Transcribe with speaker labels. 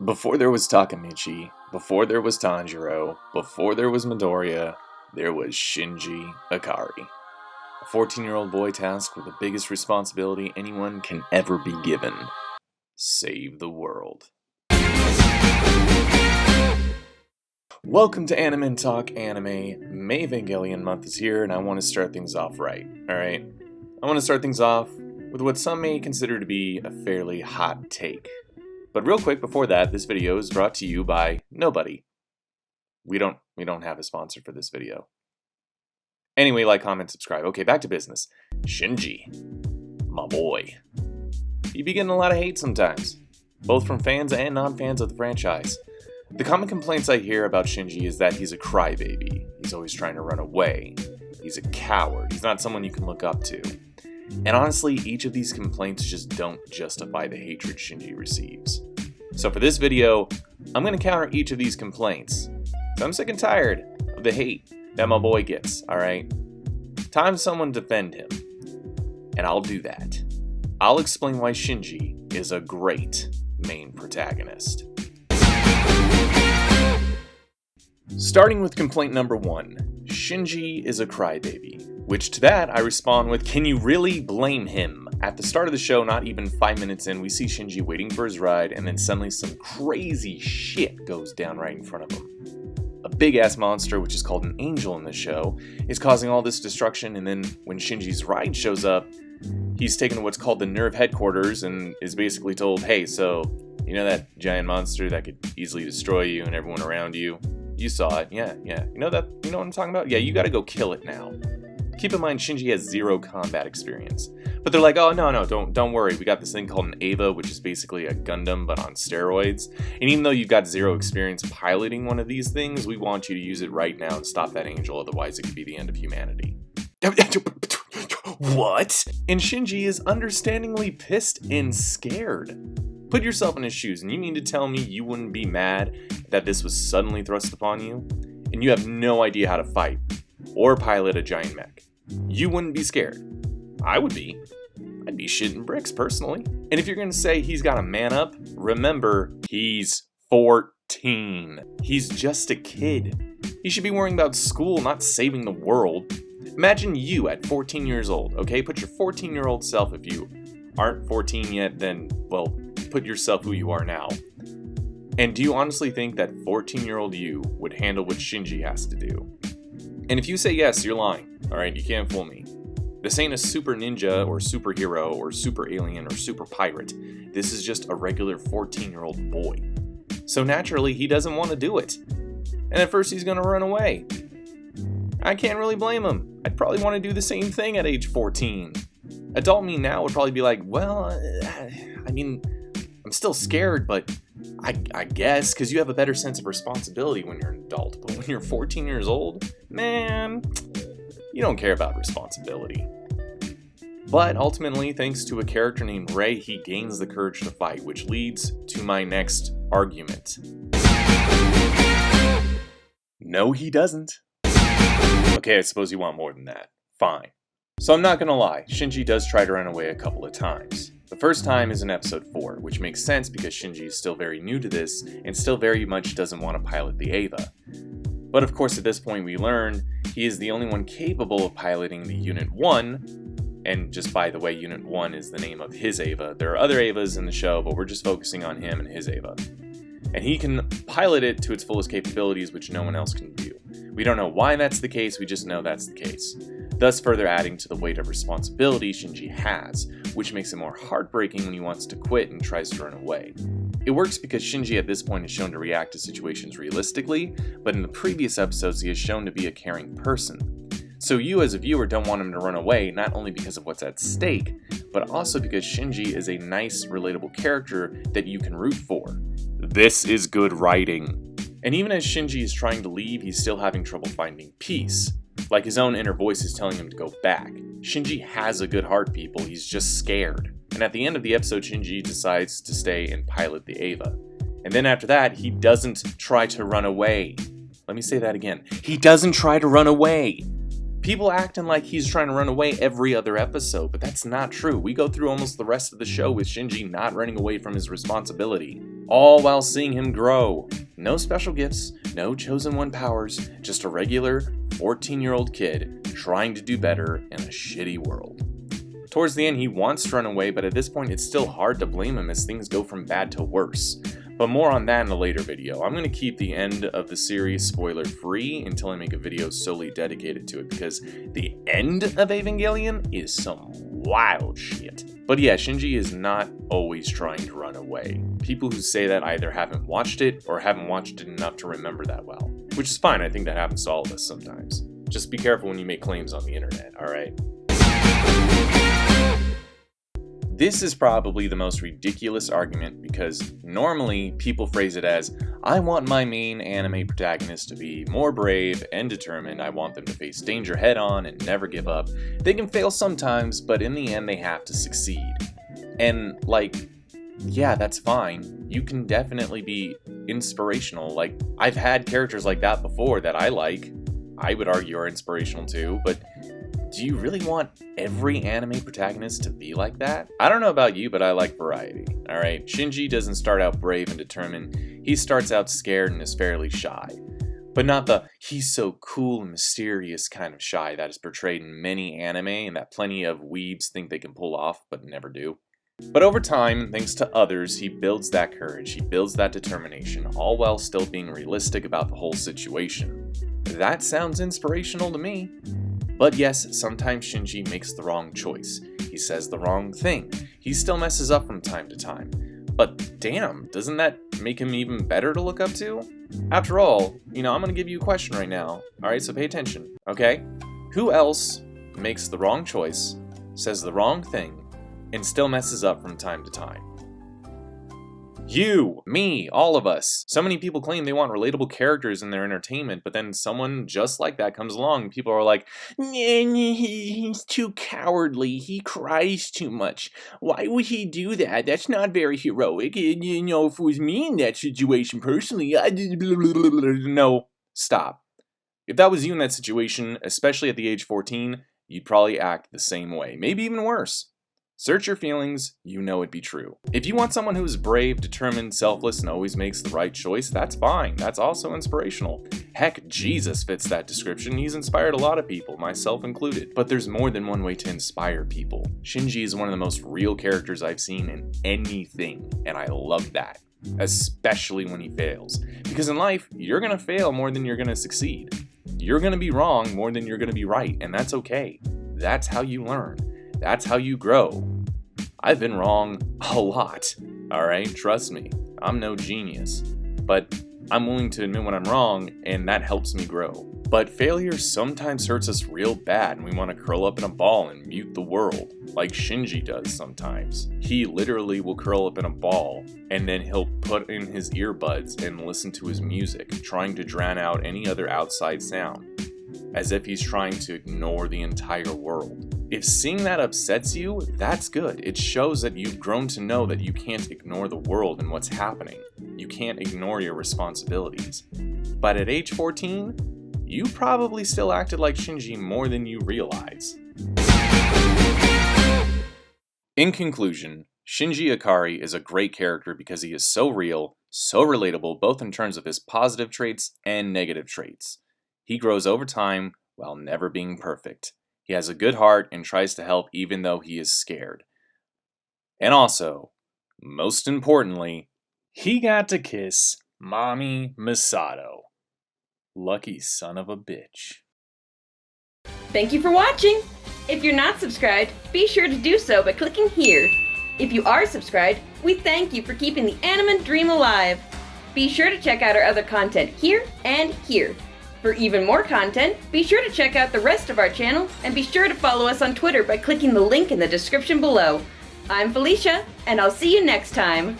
Speaker 1: Before there was Takamichi, before there was Tanjiro, before there was Midoriya, there was Shinji Ikari. A 14-year-old boy tasked with the biggest responsibility anyone can ever be given. Save the world. Welcome to Animen Talk Anime. May Evangelion month is here and I want to start things off right, alright? I want to start things off with what some may consider to be a fairly hot take. But real quick before that, this video is brought to you by nobody. We don't have a sponsor for this video. Anyway, like, comment, subscribe. Okay, back to business. Shinji, my boy. You be getting a lot of hate sometimes, both from fans and non-fans of the franchise. The common complaints I hear about Shinji is that he's a crybaby. He's always trying to run away. He's a coward. He's not someone you can look up to. And honestly, each of these complaints just don't justify the hatred Shinji receives. So for this video, I'm going to counter each of these complaints. So I'm sick and tired of the hate that my boy gets, alright? Time someone defend him. And I'll do that. I'll explain why Shinji is a great main protagonist. Starting with complaint number 1, Shinji is a crybaby. Which to that, I respond with, can you really blame him? At the start of the show, not even 5 minutes in, we see Shinji waiting for his ride, and then suddenly some crazy shit goes down right in front of him. A big-ass monster, which is called an angel in the show, is causing all this destruction, and then when Shinji's ride shows up, he's taken to what's called the Nerve headquarters, and is basically told, hey, so, you know that giant monster that could easily destroy you and everyone around you? You saw it, yeah. You know what I'm talking about? Yeah, you gotta go kill it now. Keep in mind, Shinji has zero combat experience. But they're like, oh, no, don't worry. We got this thing called an Eva, which is basically a Gundam, but on steroids. And even though you've got zero experience piloting one of these things, we want you to use it right now and stop that angel, otherwise it could be the end of humanity. What? And Shinji is understandingly pissed and scared. Put yourself in his shoes, and you mean to tell me you wouldn't be mad that this was suddenly thrust upon you? And you have no idea how to fight or pilot a giant mech. You wouldn't be scared. I would be. I'd be shitting bricks, personally. And if you're gonna say he's gotta man up, remember, he's 14. He's just a kid. He should be worrying about school, not saving the world. Imagine you at 14 years old, okay? Put your 14-year-old self, if you aren't 14 yet, then, well, put yourself who you are now. And do you honestly think that 14-year-old you would handle what Shinji has to do? And if you say yes, you're lying, alright? You can't fool me. This ain't a super ninja or superhero or super alien or super pirate. This is just a regular 14-year-old boy. So naturally, he doesn't want to do it. And at first, he's gonna run away. I can't really blame him. I'd probably want to do the same thing at age 14. Adult me now would probably be like, well, I mean, I'm still scared, but I guess, because you have a better sense of responsibility when you're an adult. But when you're 14 years old, man, you don't care about responsibility. But ultimately, thanks to a character named Rei, he gains the courage to fight, which leads to my next argument. No, he doesn't. Okay, I suppose you want more than that. Fine. So I'm not gonna lie, Shinji does try to run away a couple of times. The first time is in episode 4, which makes sense because Shinji is still very new to this and still very much doesn't want to pilot the Eva. But of course at this point we learn he is the only one capable of piloting the Unit 1, and just by the way, Unit 1 is the name of his Eva. There are other Evas in the show, but we're just focusing on him and his Eva. And he can pilot it to its fullest capabilities, which no one else can do. We don't know why that's the case, we just know that's the case. Thus further adding to the weight of responsibility Shinji has, which makes it more heartbreaking when he wants to quit and tries to run away. It works because Shinji at this point is shown to react to situations realistically, but in the previous episodes he is shown to be a caring person. So you as a viewer don't want him to run away, not only because of what's at stake, but also because Shinji is a nice, relatable character that you can root for. This is good writing. And even as Shinji is trying to leave, he's still having trouble finding peace. Like his own inner voice is telling him to go back. Shinji has a good heart, people, he's just scared. And at the end of the episode, Shinji decides to stay and pilot the Eva. And then after that, he doesn't try to run away. Let me say that again. He doesn't try to run away. People acting like he's trying to run away every other episode, but that's not true. We go through almost the rest of the show with Shinji not running away from his responsibility. all while seeing him grow. No special gifts, no chosen one powers, just a regular 14-year-old kid trying to do better in a shitty world. Towards the end, he wants to run away, but at this point it's still hard to blame him as things go from bad to worse. But more on that in a later video. I'm going to keep the end of the series spoiler free until I make a video solely dedicated to it, because the end of Evangelion is some wild shit. But yeah, Shinji is not always trying to run away. People who say that either haven't watched it or haven't watched it enough to remember that well. Which is fine, I think that happens to all of us sometimes. Just be careful when you make claims on the internet, alright? This is probably the most ridiculous argument because normally people phrase it as, I want my main anime protagonist to be more brave and determined, I want them to face danger head on and never give up. They can fail sometimes, but in the end they have to succeed. And like, yeah, that's fine. You can definitely be inspirational. Like, I've had characters like that before that I like. I would argue are inspirational too, but do you really want every anime protagonist to be like that? I don't know about you, but I like variety, alright? Shinji doesn't start out brave and determined, he starts out scared and is fairly shy. But not the, he's so cool and mysterious kind of shy that is portrayed in many anime and that plenty of weebs think they can pull off, but never do. But over time, thanks to others, he builds that courage, he builds that determination, all while still being realistic about the whole situation. That sounds inspirational to me. But yes, sometimes Shinji makes the wrong choice. He says the wrong thing. He still messes up from time to time. But damn, doesn't that make him even better to look up to? After all, I'm gonna give you a question right now. Alright, so pay attention, okay? Who else makes the wrong choice, says the wrong thing, and still messes up from time to time? You, me, all of us. So many people claim they want relatable characters in their entertainment, but then someone just like that comes along and people are like, he's too cowardly, he cries too much. Why would he do that? That's not very heroic. If it was me in that situation personally, No, stop. If that was you in that situation, especially at the age 14, you'd probably act the same way, maybe even worse. Search your feelings, you know it'd be true. If you want someone who's brave, determined, selfless, and always makes the right choice, that's fine. That's also inspirational. Heck, Jesus fits that description. He's inspired a lot of people, myself included. But there's more than one way to inspire people. Shinji is one of the most real characters I've seen in anything, and I love that. Especially when he fails. Because in life, you're gonna fail more than you're gonna succeed. You're gonna be wrong more than you're gonna be right, and that's okay. That's how you learn. That's how you grow. I've been wrong a lot, alright? Trust me, I'm no genius. But I'm willing to admit when I'm wrong, and that helps me grow. But failure sometimes hurts us real bad, and we want to curl up in a ball and mute the world, like Shinji does sometimes. He literally will curl up in a ball, and then he'll put in his earbuds and listen to his music, trying to drown out any other outside sound, as if he's trying to ignore the entire world. If seeing that upsets you, that's good. It shows that you've grown to know that you can't ignore the world and what's happening. You can't ignore your responsibilities. But at age 14, you probably still acted like Shinji more than you realize. In conclusion, Shinji Ikari is a great character because he is so real, so relatable, both in terms of his positive traits and negative traits. He grows over time while never being perfect. He has a good heart and tries to help even though he is scared. And also, most importantly, he got to kiss Mommy Misato. Lucky son of a bitch.
Speaker 2: Thank you for watching! If you're not subscribed, be sure to do so by clicking here. If you are subscribed, we thank you for keeping the Animen dream alive. Be sure to check out our other content here and here. For even more content, be sure to check out the rest of our channel and be sure to follow us on Twitter by clicking the link in the description below. I'm Felicia, and I'll see you next time.